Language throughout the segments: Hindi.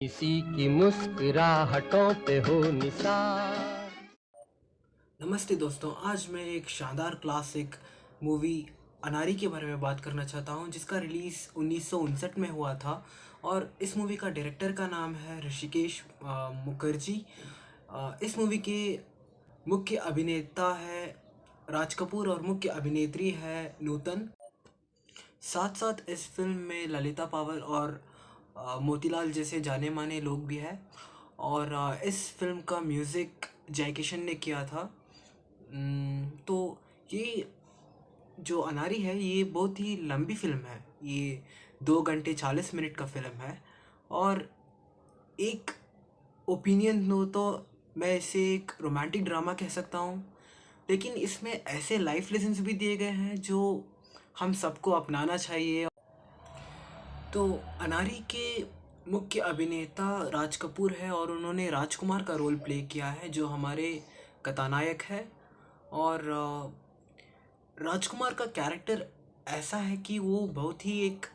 किसी की मुस्कुराहटों पे हो निसार। नमस्ते दोस्तों, आज मैं एक शानदार क्लासिक मूवी अनारी के बारे में बात करना चाहता हूं, जिसका रिलीज़ 1959 में हुआ था। और इस मूवी का डायरेक्टर का नाम है ऋषिकेश मुखर्जी। इस मूवी के मुख्य अभिनेता है राज कपूर और मुख्य अभिनेत्री है नूतन। साथ साथ इस फिल्म में ललिता पावर और मोतीलाल जैसे जाने माने लोग भी हैं। और इस फिल्म का म्यूज़िक जय किशन ने किया था। तो ये जो अनारी है, ये बहुत ही लंबी फ़िल्म है। ये 2 घंटे 40 मिनट का फ़िल्म है। और एक ओपिनियन दो तो मैं इसे एक रोमांटिक ड्रामा कह सकता हूँ। लेकिन इसमें ऐसे लाइफ लेसन्स भी दिए गए हैं जो हम सबको अपनाना चाहिए। तो अनारी के मुख्य अभिनेता राज कपूर है और उन्होंने राजकुमार का रोल प्ले किया है, जो हमारे कथानायक है। और राजकुमार का कैरेक्टर ऐसा है कि वो बहुत ही एक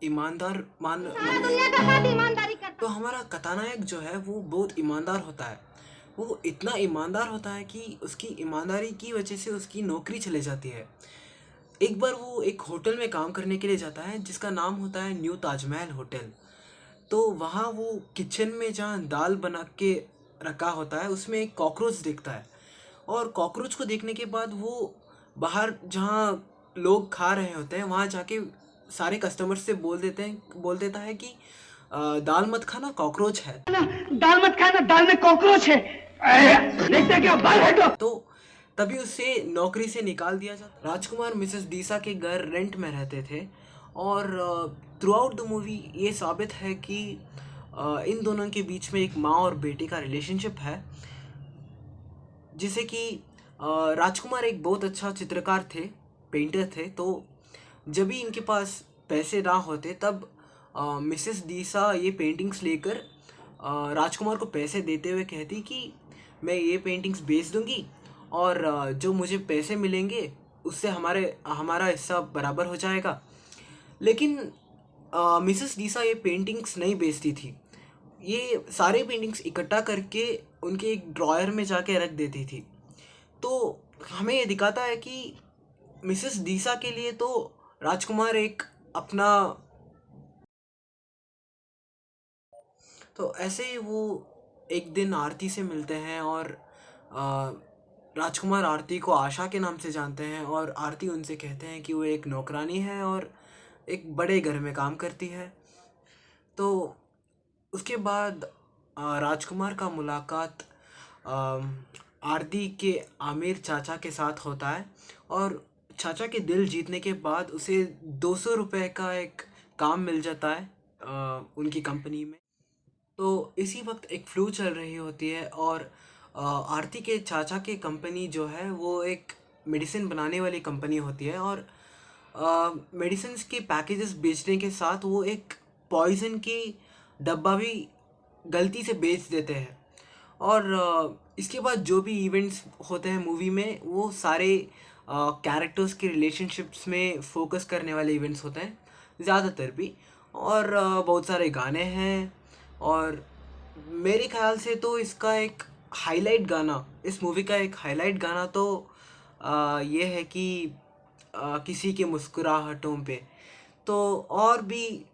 ईमानदार सारा दुनिया का साथ ईमानदारी करता। तो हमारा कथानायक जो है वो बहुत ईमानदार होता है। वो इतना ईमानदार होता है कि उसकी ईमानदारी की वजह से उसकी नौकरी चले जाती है। एक बार वो एक होटल में काम करने के लिए जाता है, जिसका नाम होता है न्यू ताजमहल होटल। तो वहाँ वो किचन में जहाँ दाल बना के रखा होता है, उसमें एक कॉकरोच देखता है। और कॉकरोच को देखने के बाद वो बाहर जहाँ लोग खा रहे होते हैं, वहाँ जाके सारे कस्टमर्स से बोल देता है कि दाल मत खाना, कॉकरोच है। दाल मत खाना, दाल में कॉकरोच है। देखते क्या बाल हटो। तो तभी उसे नौकरी से निकाल दिया जाता। राजकुमार मिसेस डीसा के घर रेंट में रहते थे। और थ्रू आउट द मूवी ये साबित है कि इन दोनों के बीच में एक माँ और बेटे का रिलेशनशिप है। जिसे कि राजकुमार एक बहुत अच्छा चित्रकार थे, पेंटर थे। तो जब भी इनके पास पैसे ना होते, तब मिसेस डीसा ये पेंटिंग्स लेकर राजकुमार को पैसे देते हुए कहती कि मैं ये पेंटिंग्स बेच दूंगी, और जो मुझे पैसे मिलेंगे उससे हमारा हिस्सा बराबर हो जाएगा। लेकिन मिसेस डीसा ये पेंटिंग्स नहीं बेचती थी। ये सारे पेंटिंग्स इकट्ठा करके उनके एक ड्रॉयर में जाके रख देती थी। तो हमें ये दिखाता है कि मिसेस डीसा के लिए तो राजकुमार एक अपना। तो ऐसे ही वो एक दिन आरती से मिलते हैं। और आ, राजकुमार आरती को आशा के नाम से जानते हैं, और आरती उनसे कहते हैं कि वो एक नौकरानी है और एक बड़े घर में काम करती है। तो उसके बाद राजकुमार का मुलाकात आरती के आमिर चाचा के साथ होता है। और चाचा के दिल जीतने के बाद उसे 200 रुपये का एक काम मिल जाता है उनकी कंपनी में। तो इसी वक्त एक फ्लू चल रही होती है। और आरती के चाचा की कंपनी जो है वो एक मेडिसिन बनाने वाली कंपनी होती है। और मेडिसिन्स के पैकेजेस बेचने के साथ वो एक पॉइज़न की डब्बा भी गलती से बेच देते हैं। और इसके बाद जो भी इवेंट्स होते हैं मूवी में, वो सारे कैरेक्टर्स के रिलेशनशिप्स में फोकस करने वाले इवेंट्स होते हैं ज़्यादातर भी। और बहुत सारे गाने हैं। और मेरे ख्याल से तो इसका एक हाईलाइट गाना, इस मूवी का एक हाईलाइट गाना तो ये है कि किसी के मुस्कुराहटों पे। तो और भी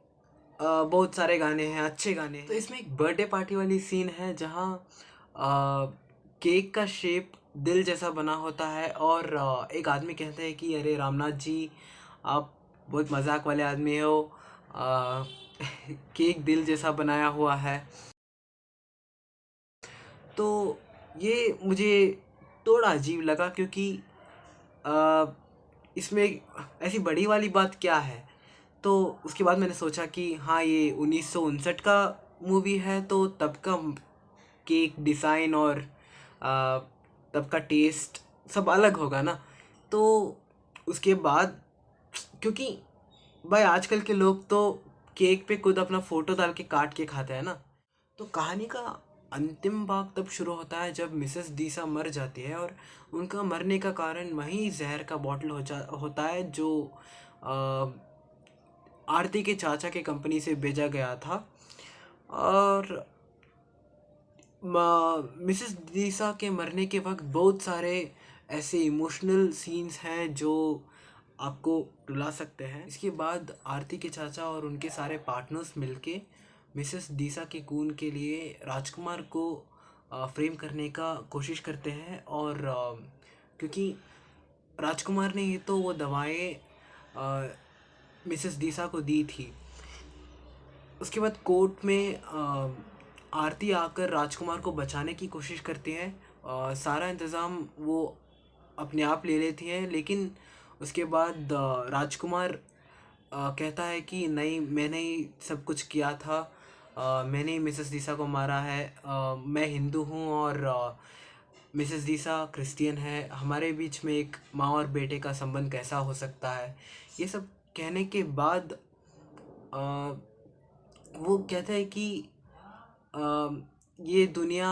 बहुत सारे गाने हैं, अच्छे गाने हैं। तो इसमें एक बर्थडे पार्टी वाली सीन है, जहाँ केक का शेप दिल जैसा बना होता है। और एक आदमी कहता है कि अरे रामनाथ जी, आप बहुत मजाक वाले आदमी हो, अ, केक दिल जैसा बनाया हुआ है। तो ये मुझे थोड़ा अजीब लगा, क्योंकि अ, इसमें ऐसी बड़ी वाली बात क्या है। तो उसके बाद मैंने सोचा कि हाँ, ये 1959 का मूवी है, तो तब का केक डिज़ाइन और तब का टेस्ट सब अलग होगा ना। तो उसके बाद, क्योंकि भाई आजकल के लोग तो केक पे खुद अपना फ़ोटो डाल के काट के खाते हैं ना। तो कहानी का अंतिम भाग तब शुरू होता है जब मिसेस डीसा मर जाती है। और उनका मरने का कारण वही जहर का बॉटल होता है, जो अ, आरती के चाचा के कंपनी से भेजा गया था। और मिसेस दीसा के मरने के वक्त बहुत सारे ऐसे इमोशनल सीन्स हैं जो आपको रुला सकते हैं। इसके बाद आरती के चाचा और उनके सारे पार्टनर्स मिलके मिसेस दीसा के खून के लिए राजकुमार को फ्रेम करने का कोशिश करते हैं। और क्योंकि राजकुमार ने ही तो वो दवाएं मिसेस दीसा को दी थी। उसके बाद कोर्ट में आरती आकर राजकुमार को बचाने की कोशिश करती है। सारा इंतज़ाम वो अपने आप ले लेती हैं, लेकिन उसके बाद राजकुमार कहता है कि नहीं, मैंने ही सब कुछ किया था, मैंने ही मिसेस दीसा को मारा है, मैं हिंदू हूँ और मिसेस दीसा क्रिश्चियन है, हमारे बीच में एक माँ और बेटे का संबंध कैसा हो सकता है। ये सब कहने के बाद वो कहता है कि ये दुनिया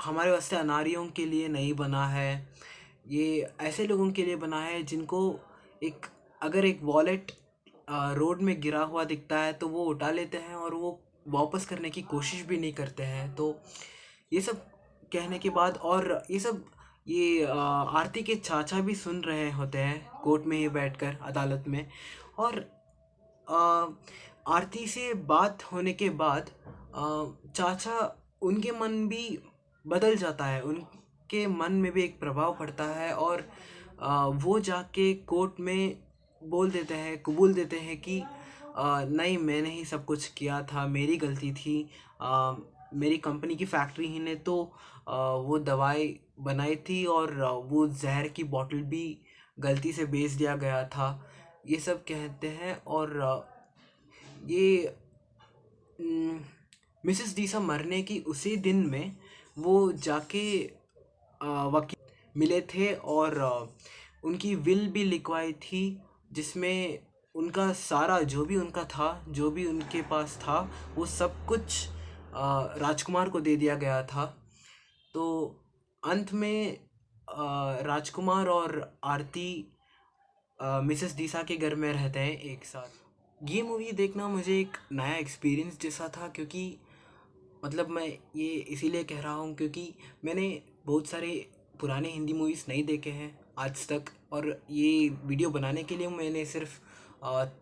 हमारे वास्ते अनारियों के लिए नहीं बना है, ये ऐसे लोगों के लिए बना है जिनको अगर एक वॉलेट रोड में गिरा हुआ दिखता है तो वो उठा लेते हैं और वो वापस करने की कोशिश भी नहीं करते हैं। तो ये सब कहने के बाद, और ये आरती के चाचा भी सुन रहे होते हैं कोर्ट में ही बैठकर अदालत में। और आरती से बात होने के बाद चाचा, उनके मन भी बदल जाता है, उनके मन में भी एक प्रभाव पड़ता है और वो जाके कोर्ट में कबूल देते हैं कि नहीं, मैंने ही सब कुछ किया था, मेरी गलती थी, मेरी कंपनी की फैक्ट्री ही ने तो वो दवाई बनाई थी और वो जहर की बोतल भी गलती से बेच दिया गया था। ये सब कहते हैं। और ये मिसेस दीसा मरने की उसी दिन में वो जाके वकील मिले थे और उनकी विल भी लिखवाई थी, जिसमें उनका सारा जो भी उनके पास था वो सब कुछ राजकुमार को दे दिया गया था। तो अंत में राजकुमार और आरती मिसेस दीसा के घर में रहते हैं एक साथ। ये मूवी देखना मुझे एक नया एक्सपीरियंस जैसा था, क्योंकि मतलब मैं ये इसीलिए कह रहा हूँ क्योंकि मैंने बहुत सारे पुराने हिंदी मूवीज़ नहीं देखे हैं आज तक, और ये वीडियो बनाने के लिए मैंने सिर्फ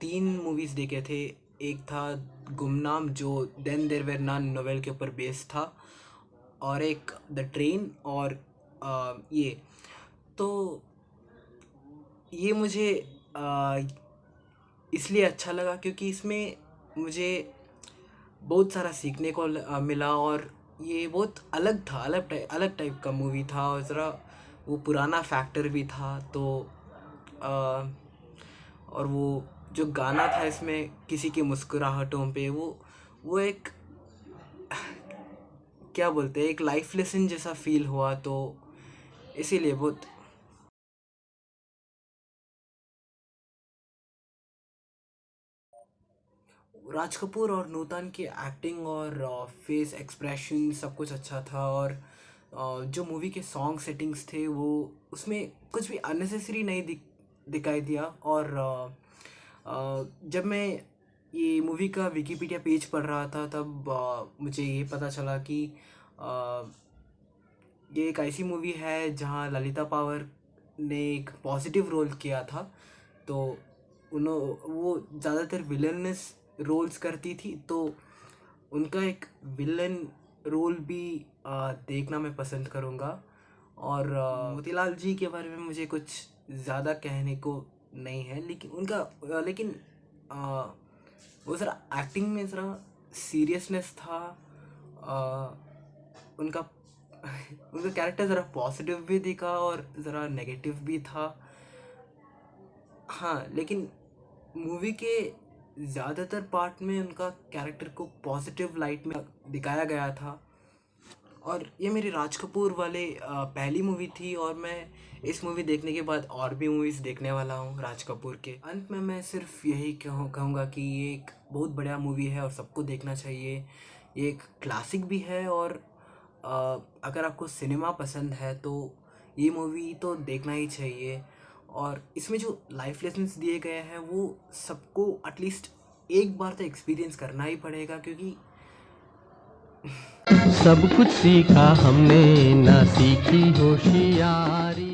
3 मूवीज़ देखे थे। एक था गुमनाम, जो then there were none novel के ऊपर बेस्ड था, और एक द ट्रेन, और ये मुझे इसलिए अच्छा लगा क्योंकि इसमें मुझे बहुत सारा सीखने को मिला, और ये बहुत अलग टाइप का मूवी था, और ज़रा वो पुराना फैक्टर भी था। तो और वो जो गाना था इसमें, किसी की मुस्कुराहटों पे, वो एक क्या बोलते हैं, एक लाइफ लेसन जैसा फील हुआ। तो इसीलिए बहुत राज कपूर और नूतन की एक्टिंग और फेस एक्सप्रेशन सब कुछ अच्छा था। और जो मूवी के सॉन्ग सेटिंग्स थे वो उसमें कुछ भी अननेसेसरी नहीं दिखाई दिया। और जब मैं ये मूवी का विकिपीडिया पेज पढ़ रहा था तब मुझे ये पता चला कि ये एक ऐसी मूवी है जहाँ ललिता पावर ने एक पॉजिटिव रोल किया था। तो वो ज़्यादातर विलनस रोल्स करती थी, तो उनका एक विलन रोल भी देखना मैं पसंद करूँगा। और मोतीलाल जी के बारे में मुझे कुछ ज़्यादा कहने को नहीं है, लेकिन वो ज़रा एक्टिंग में ज़रा सीरियसनेस था। उनका उनका कैरेक्टर ज़रा पॉजिटिव भी दिखा और ज़रा नेगेटिव भी था। हाँ, लेकिन मूवी के ज़्यादातर पार्ट में उनका कैरेक्टर को पॉजिटिव लाइट में दिखाया गया था। और ये मेरी राज कपूर वाले पहली मूवी थी, और मैं इस मूवी देखने के बाद और भी मूवीज़ देखने वाला हूँ राज कपूर के। अंत में मैं सिर्फ यही कहूँगा कि ये एक बहुत बढ़िया मूवी है और सबको देखना चाहिए। ये एक क्लासिक भी है, और अगर आपको सिनेमा पसंद है तो ये मूवी तो देखना ही चाहिए। और इसमें जो लाइफ लेसन्स दिए गए हैं वो सबको एटलीस्ट एक बार तो एक्सपीरियंस करना ही पड़ेगा, क्योंकि सब कुछ सीखा हमने, ना सीखी होशियारी।